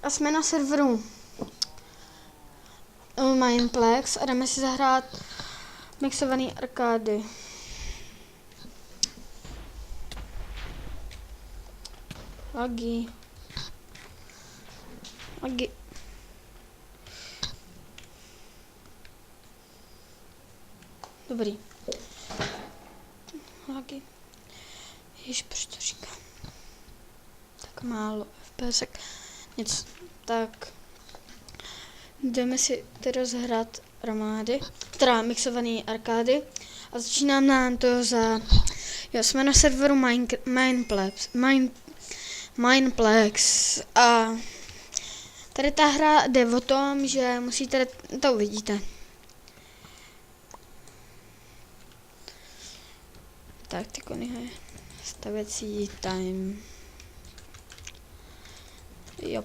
A jsme na serveru Mineplex a jdeme si zahrát mixovaný arkády. Lagi. Dobrý. Lagi. Ježiš, proč to říkám? Tak málo FPSek. Nic. Tak. Jdeme si teda zahrát armády. Teda mixovaný arkády. A začínám nám to za... Jo, jsme na serveru Mineplex. A tady ta hra jde o tom, že musíte... To uvidíte. Tak, ty kony stavěcí time. Jo.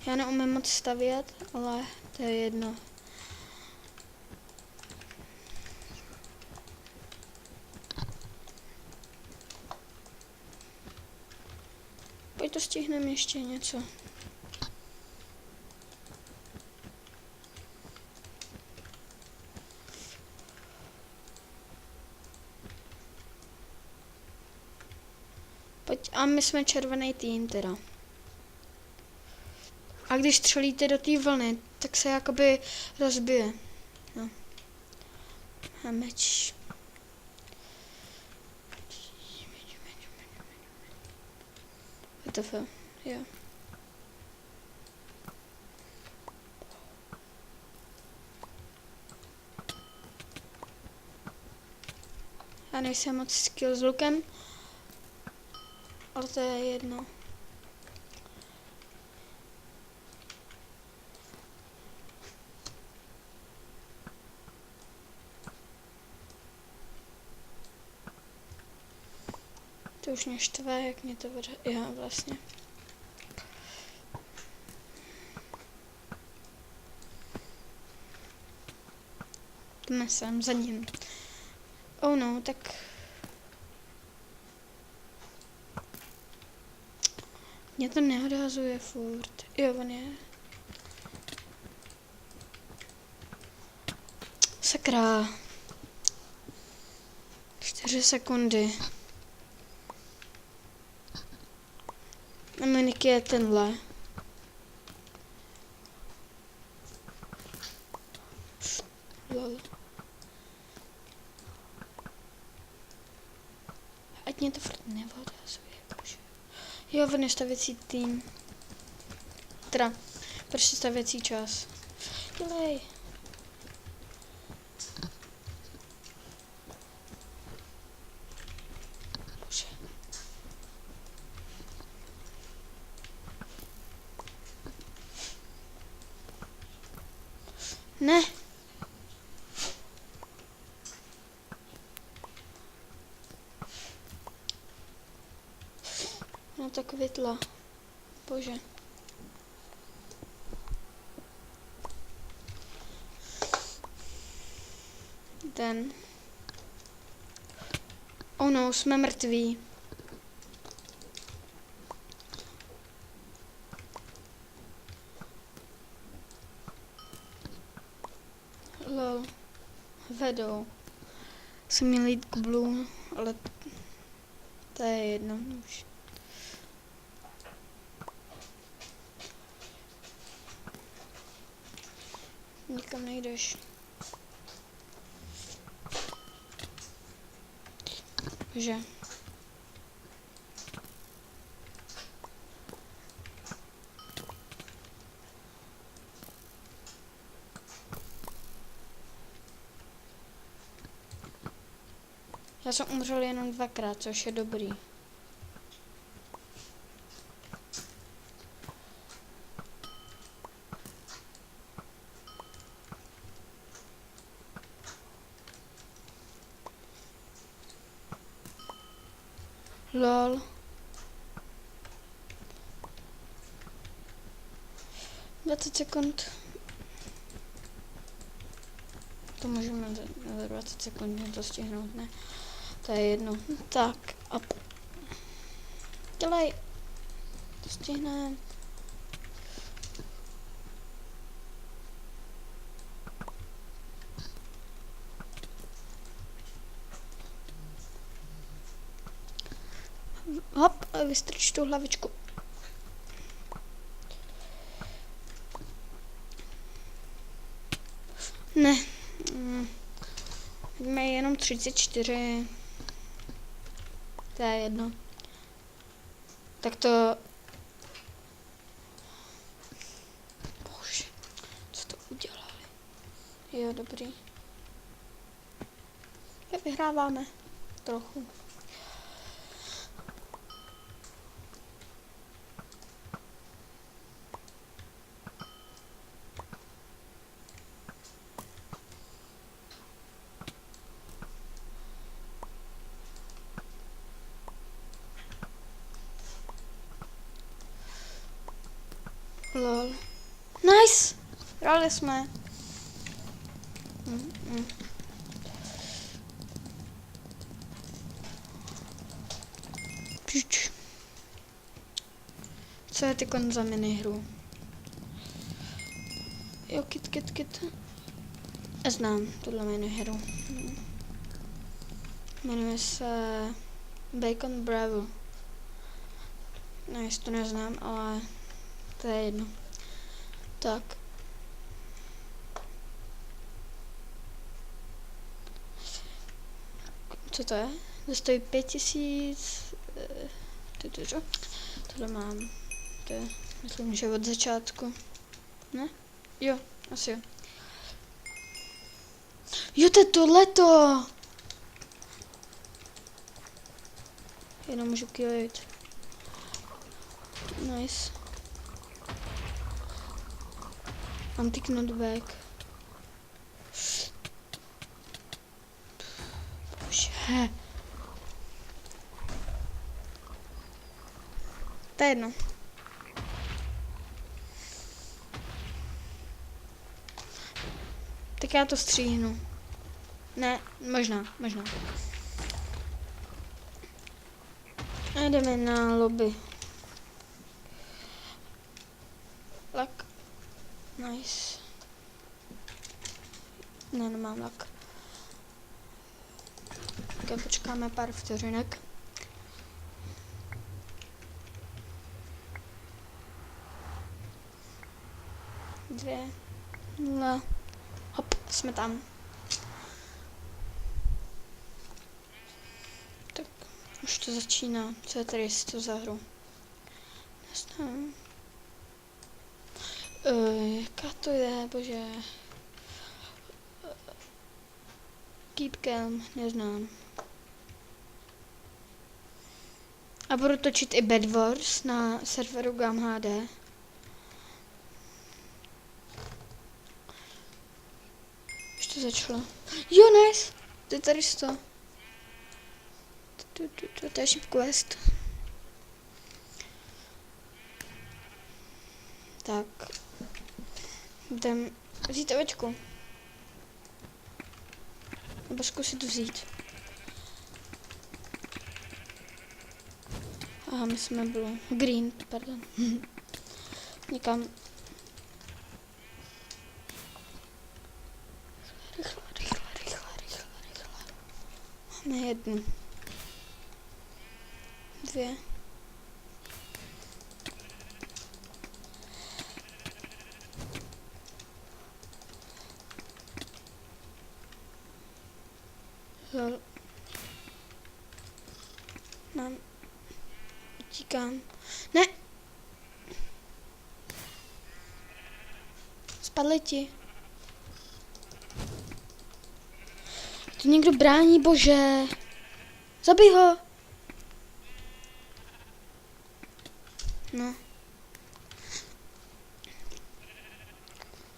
Já neumím moc stavět, ale to je jedno. Pojď to stihneme ještě něco. Pojď, a my jsme červený tým teda. A když střelíte do té vlny, tak se jakoby rozbije. No. A meč. WTF, jo. Já nejsem moc skill s lukem, ale to je jedno. To už mě štve, jak mě to vede. Jo, vlastně. Jdeme sem za ním. Oh no, tak... Mě to neodhazuje furt. Jo, on je. Sakra. 4 sekundy. A Minik je tenhle. Lol. Ať mě to furt neodhazuje, bože. Jo, on je stavěcí tým. Teda, prostě stavěcí čas. Dělej. Bože. Ne. No to kvitla. Bože. Den. Oh no, jsme mrtví. Lol. Vedou. Jsem měl jít k Blue, ale to je jedno už. Nikam nejdeš. Že? Já jsem umřel jenom 2krát, což je dobrý. Lol. Dvacet sekund. To můžeme za 20 sekund to stihnout, ne? To je jedno. Tak a dělej. To stihneme. Hop, a vystrč tu hlavičku. Ne. Máme jenom 34. To je jedno. Tak to... Bože, co to udělali? Jo, dobrý. Tak vyhráváme. Trochu. Lol. Nice! Hráli jsme. Pič. Co je ty za minihru? Jo, kit. Znám tuhle minihru. Jmenuje se Bacon Bravo. Nice, to neznám, ale to je jedno. Tak. Co to je? To stojí 5000. Tohle mám. To je, myslím, že od začátku. Ne? Jo, asi jo. Jo, to je tohleto! Jenom můžu killit. Nice. Anti-knockback. Bože. To je jedno. Tak já to stříhnu. Ne, možná. A jdeme na lobby. Lak. Nice. Ne, nemám lak. Tak počkáme pár vteřinek. Dvě. 0. Hop, jsme tam. Tak, už to začíná. Co je tady to za hru? Neznám. Jaká to je, bože. Keep calm, neznám. A budu točit i Bed Wars na serveru GamHD. Už to začalo. Jo, nice! To je tady 100. To je ship quest. Tak. Jdem vzít ovečku. Nebo zkusit vzít. Aha, my jsme byli. Green, pardon. Někam. Rychle. Máme jednu. 2. Lol. Mám. Utíkám. Ne! Spadli ti. Tu někdo brání, bože. Zabij ho. No.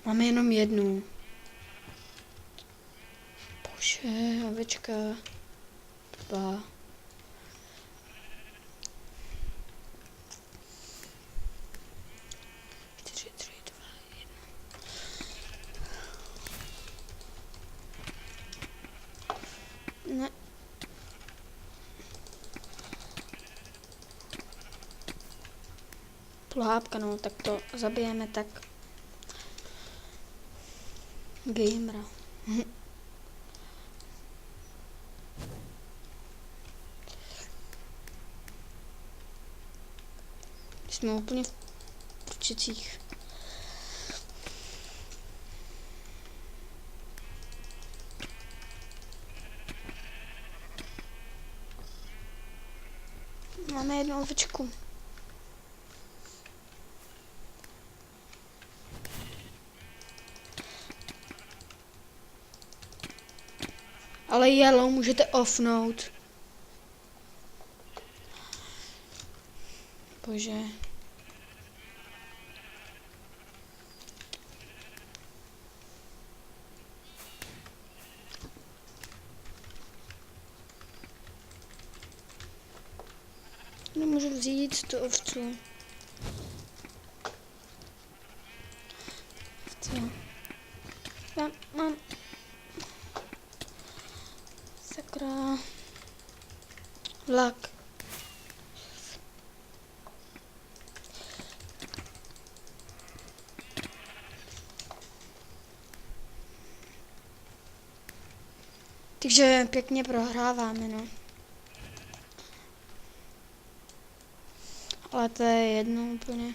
Máme jenom jednu. Bože, ovečka. 2. Ne. Luhápka, no, tak to zabijeme tak. Gamera. Jsme úplně v prčicích. Máme jednu ovečku. Ale yellow můžete offnout. Bože. Nemůžu vzít tu ovcu. Já mám... Sakra. Vlak. Takže pěkně prohráváme, no. Ale to je jedno úplně.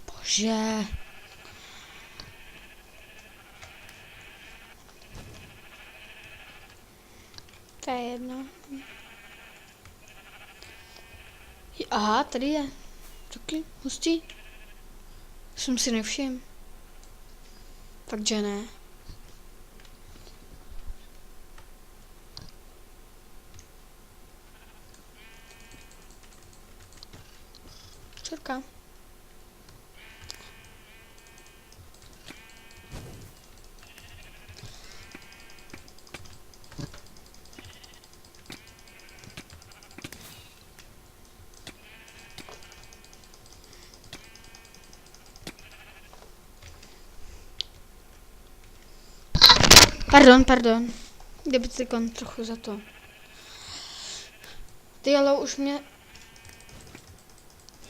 Bože. To je jedno. Aha, tady je. Taky hustý. Jsem si nevšiml. Fakt, že ne. Čurka. Pardon. Kdyby ty kon trochu za to. Ty yellow už mě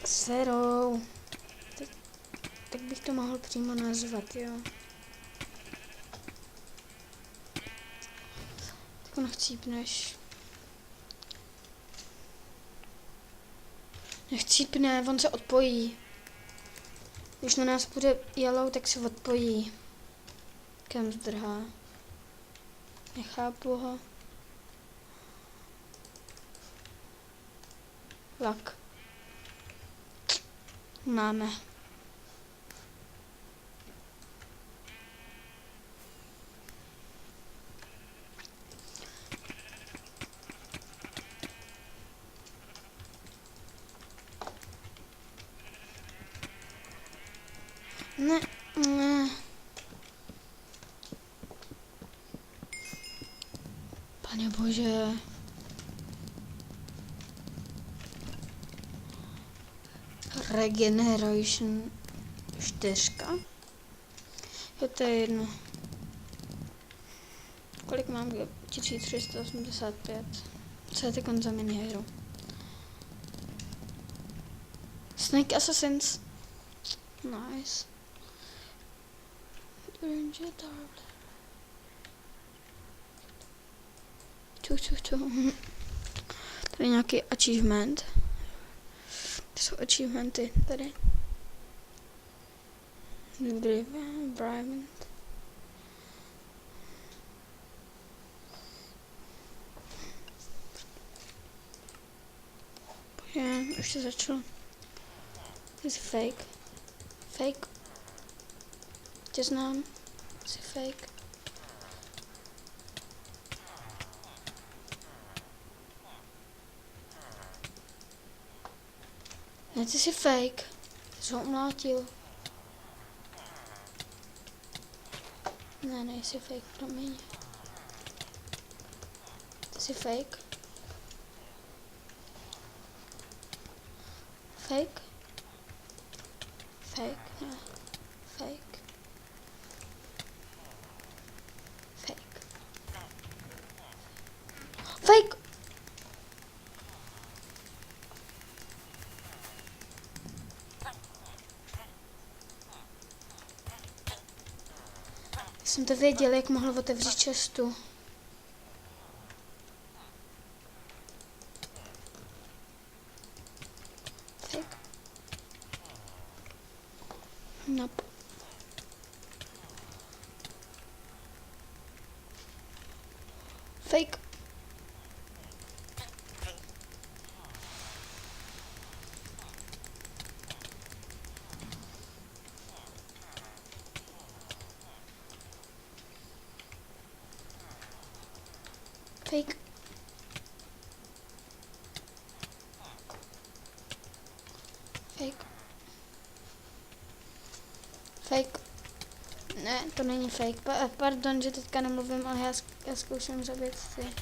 serou. Tak bych to mohl přímo nazvat, jo. Tak on chcípneš. Nechcípne, on se odpojí. Když na nás bude yellow, tak se odpojí. Kam zdrhá. Nechápu ho. Lak. Máme. Ne. Pane bože. Regeneration 4. Jo, to je jedno. Kolik mám? 1385. Co je teď za minihru? Snake Assassins. Nice. Ranger Darble. To je nějaký achievement. To jsou achievementy tady. Environment. Bože, už to začalo. To je fake. Fake. Tě znám. Jsi fake. Ne, ty jsi fake. Ty jsi ho umlátil. Ne, nejsi fake, promiň. Ty jsi fake. Fake? Fake, ne. Fake. Fake. Fake! Jsem to věděl, jak mohl otevřít čestu. Fake. Nope. Fake. Fake. Fake. Fake. Ne, to není fake. Pardon, že teďka nemluvím, ale já zkouším zabít si.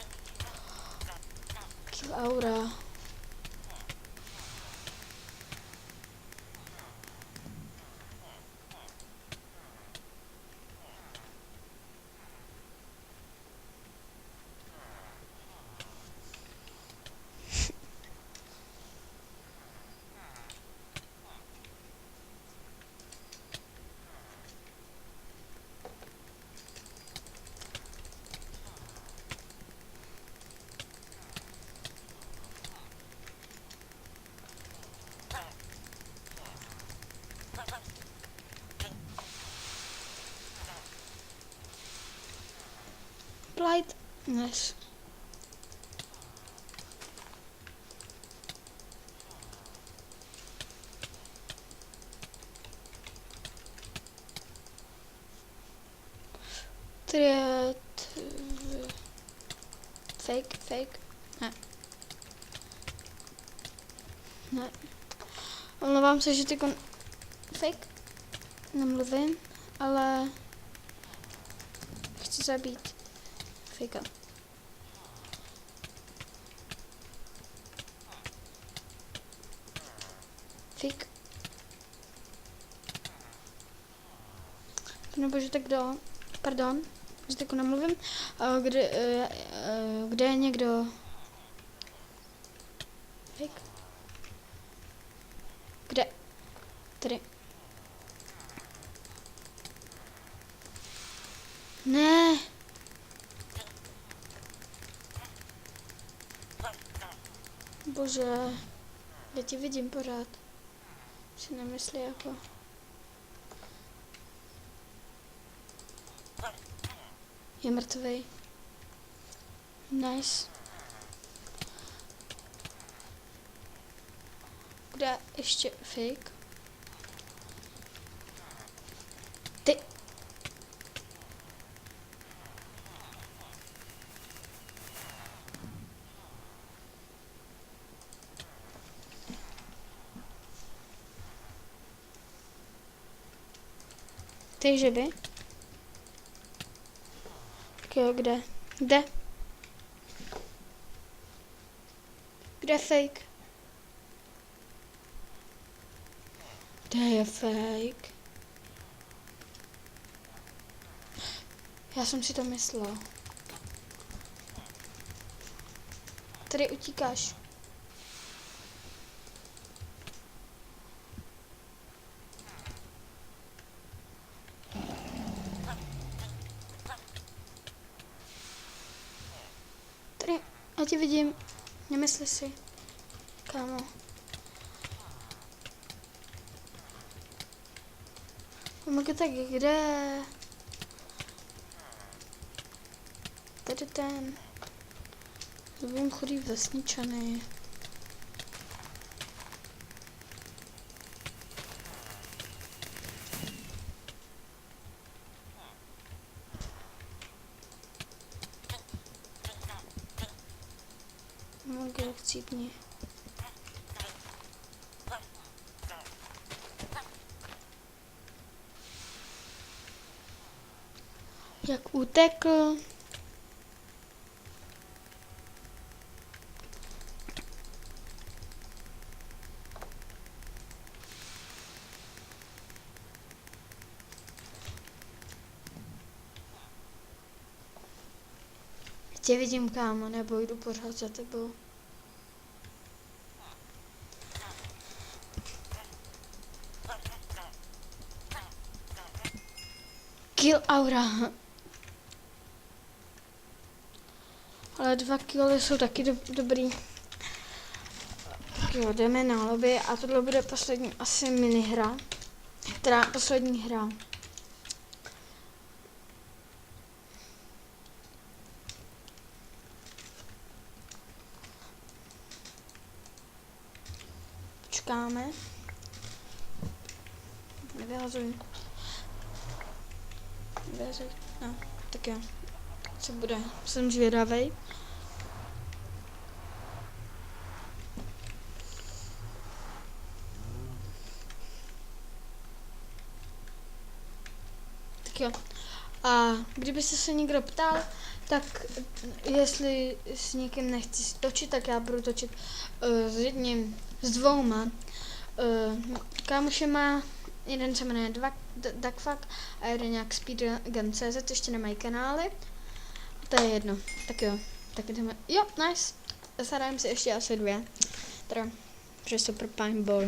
Kill aura. Blight. Yes. Triad. Fake, fake. Ne. Ne. Omlouvám se, že ty fake. Nemluvím, ale chci zabít fejka. Fake. Nebo že tak kdo? Pardon, že tak nemluvím. Kde je někdo? Fake. Kde? Tady. Ne. Bože, já tě vidím pořád. Si nemyslí jako. Je mrtvej. Nice. Kde ještě fake? Ty. Takže by? Tak jo, kde? Kde? Kde fake? Kde je fake? Já jsem si to myslela. Tady utíkáš. Tady, já tě vidím. Nemysli si. Kámo. Omega, tak kde? Tady ten. Zubím chudý vesničany. Omega, chcípni. Jak utekl. Tě vidím, kámo, nebo jdu pořád za tebou. Kill aura. Ale 2 killy jsou taky dobrý. Tak jo, jdeme na lobby a tohle bude poslední asi minihra. Teda poslední hra. Počkáme. Nevyhazuj. Nevyhazuj. No, tak jo. Co bude? Jsem zvědavej. Tak jo. A kdybyste se někdo ptal, tak jestli s někým nechci točit, tak já budu točit s jedním, s dvouma kámošema. Jeden se jmenuje Duckfuck a jeden nějak Speedgun.cz, ještě nemají kanály. To je jedno. Tak jo. Tak jdeme. Jo, nice. Zahrajeme si ještě asi 2. Teda, že super paintball.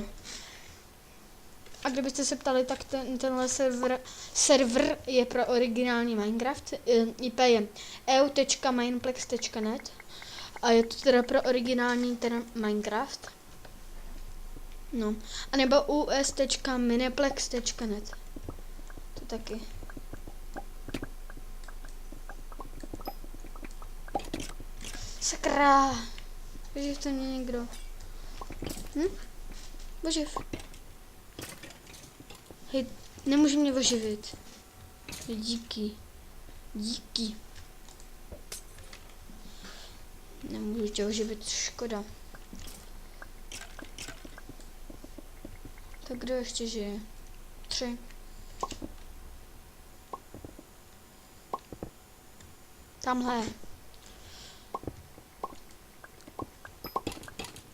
A kdybyste se ptali, tak tenhle server je pro originální Minecraft. IP je eu.mineplex.net a je to teda pro originální teda Minecraft. No. A nebo us.mineplex.net. To taky. Sakra. Oživ to mě někdo. Oživ. Hej, nemůžu mě oživit. Díky. Díky. Nemůžu tě oživit, škoda. Tak kdo ještě žije? 3. Tamhle.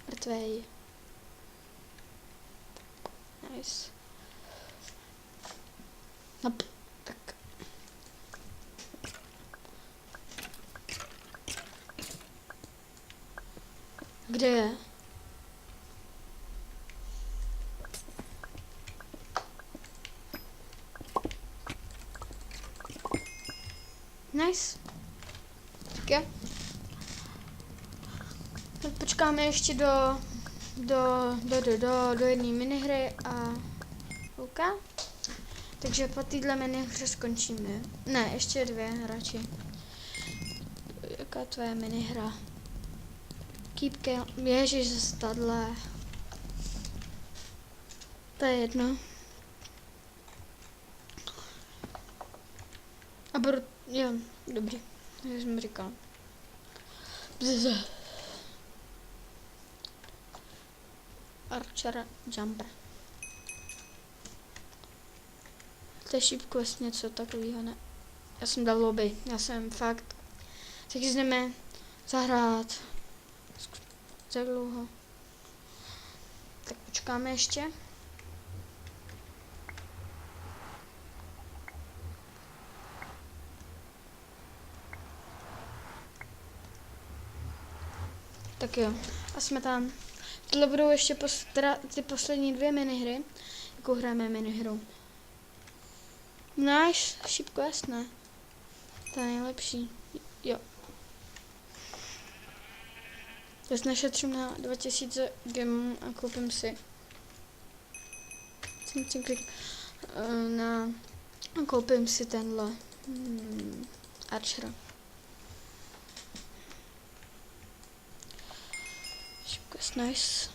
Mrtvej. Nice. No, tak. Kde je? Nice. Tak jo. Tak počkáme ještě do jedné minihry a OK. Takže po téhle minihře skončíme. Ne, ještě 2 radši. Jaká je tvoje minihra? Keep kill. Ježiš, zase tahle. To je jedno. A budu, jo, dobrý. Jak jsem říkal. Archer Jumper. To je sheep quest, něco takového, ne? Já jsem dal lobby, já jsem fakt. Tak jdeme zahrát. Za dlouho. Tak počkáme ještě. Tak jo, a jsme tam. Tohle budou ještě ty poslední 2 minihry. Jakou hrajeme minihru? Nice, sheep quest, ne? To je nejlepší. Jo. Já našetřím na 2000 gemů a koupím si. Koupím si tenhle Archera. Sheep quest, nice.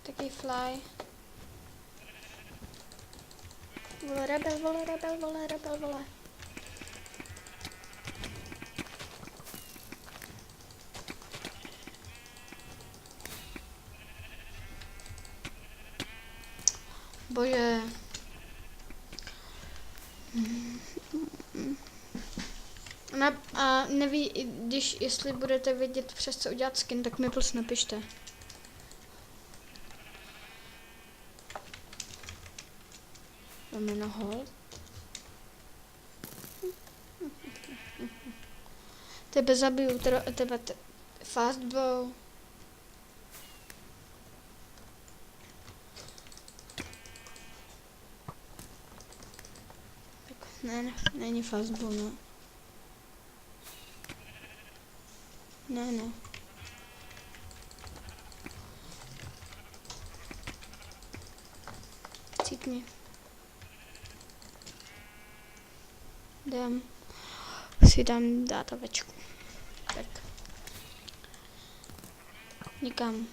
Taky fly. Vole rebel, vole rebel, vole rebel, vole. Bože. A neví, jestli budete vědět přes co udělat skin, tak mi prostě napište. Máme na hold. Tebe zabiju, tebe fastbow. Ne, není fastbow, no. Ne. Cítni. Si dám dát ovečku. Tak. Nikam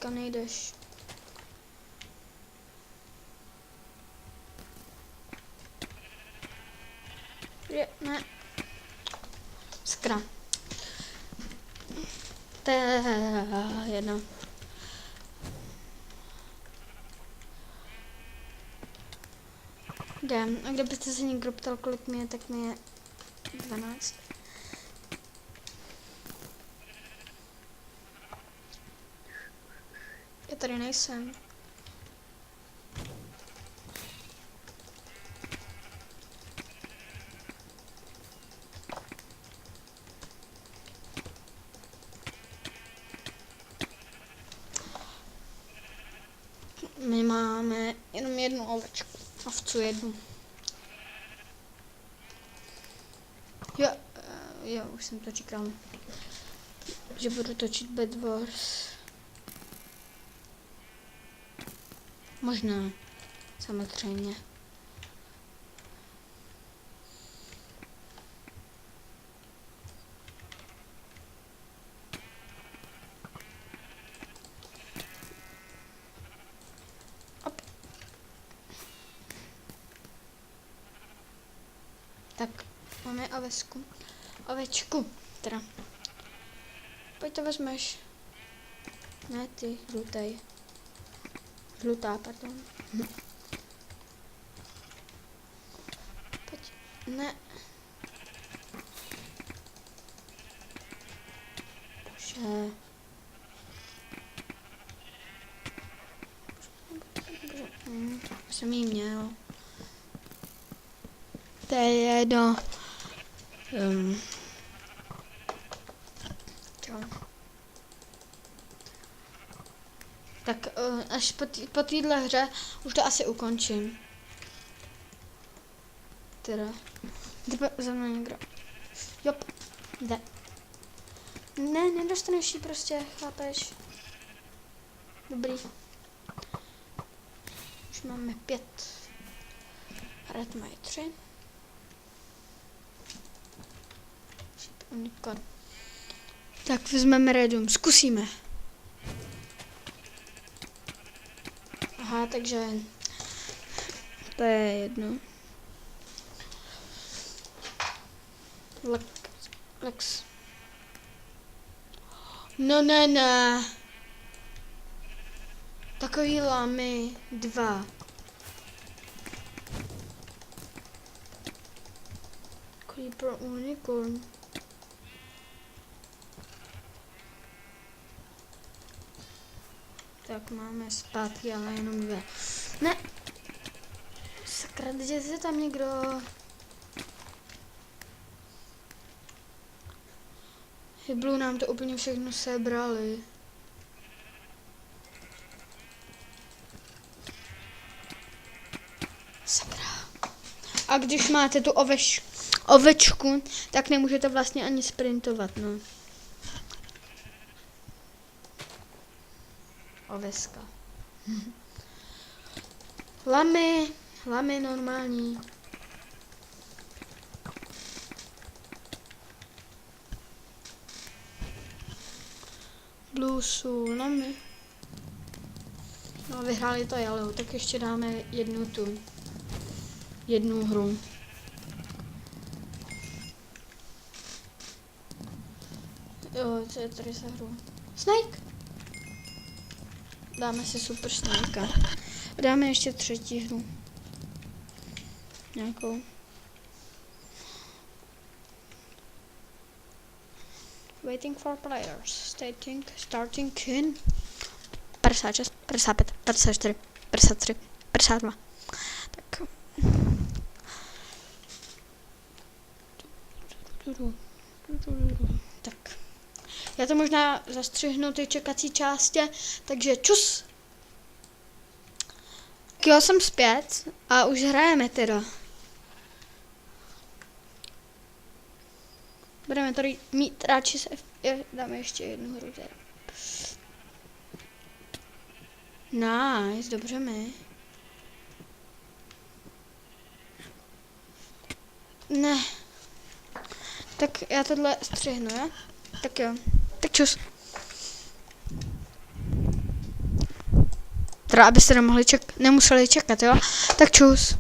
nejdeš. Ne. Skra. To je jedno. Jdem. A kdybyste se někdo ptal, kolik mi je, tak mi je 12. Já tady nejsem. My máme jenom jednu ovečku. Ovcu jednu. Jo, už jsem to říkal. Že budu točit Bed Wars. Možná. Samozřejmě. Tak, máme ovečku, teda. Pojď to vezmeš. Ne ty, žlutá, pardon. Pojď, ne. Bože. Jsem jí měl. To je jedno. Tak až po téhle hře už to asi ukončím. Teda. Jde za mnou někdo. Jop. Jde. Ne, nedostaneš ji prostě, chápeš? Dobrý. Už máme 5. Red mají 3. Unicorn. Tak vezmeme redum, zkusíme. Aha, takže to je jedno. Lex. No ne. Takový lamy 2. Creeper unicorn. Tak máme zpátky, ale jenom 2. Ne! Sakra, kde je tam někdo? Hyblu nám to úplně všechno sebrali. Sakra. A když máte tu ovečku, tak nemůžete vlastně ani sprintovat, no. Oveska. Lamy normální. Bluesu, lamy. No, vyhráli to Yellow, tak ještě dáme jednu hru. Jo, co je tady za hru? Snake! Dáme si Super Snakea. Dáme ještě 3. hru. Nějakou. Waiting for players. Starting in 56, 55, 54, 53, 52. Tak. Tak. Já to možná zastřihnu ty čekací části, takže čus. Tak jo, jsem zpět a už hrajeme teda. Budeme tady mít radši se dáme ještě jednu hru teda. Nice, dobře mi. Ne. Tak já tohle střihnu, jo? Tak jo. Tak čus. Teda abyste nemuseli čekat, jo? Tak čus.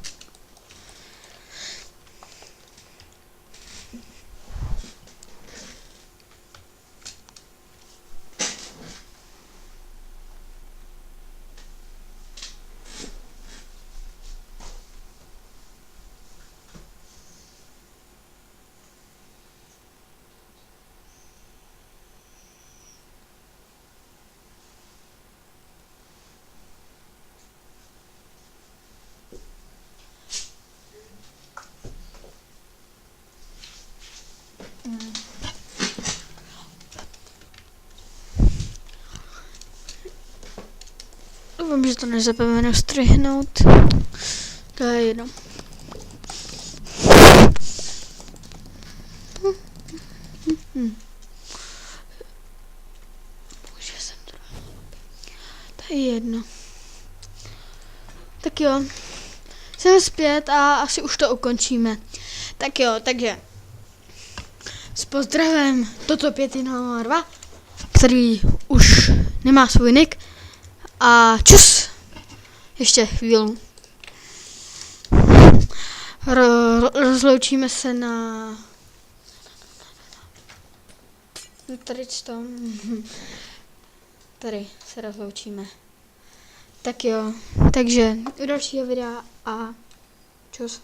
Doufám, že to nezapomenu střihnout. To je jedno. Bože, jsem to. To je jedno. Tak jo. Jsem zpět a asi už to ukončíme. Tak jo, takže s pozdravem toto 502, který už nemá svůj nick. A čus! Ještě chvíli. Rozloučíme se na... Tady se rozloučíme. Tak jo, takže u dalšího videa a čus.